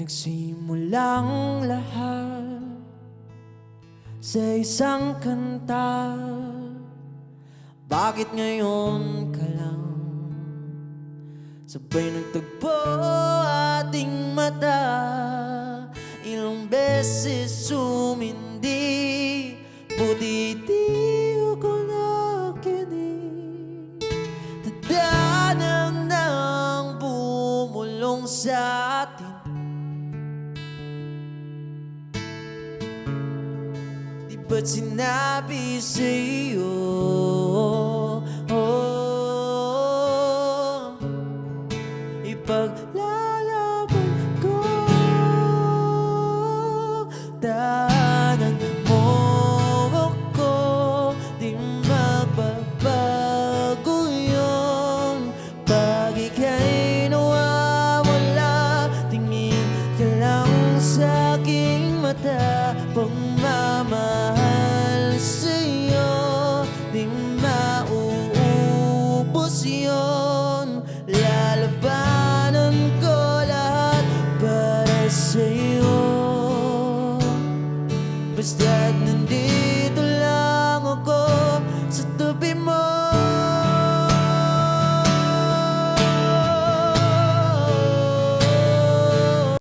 Nagsimulang lahat sa isang kanta. Bakit ngayon ka lang sabay nagtagpo ating mata? Ilang beses sumindi, buti di ako nakinig. Tadhanang nang bumulong sa atin. Di ba't sinabi sa'yo ipaglalaban ko? Tahanan mo ako, di magbabago yun. Pag ika'y nawawala, tingin ka lang sa aking mata.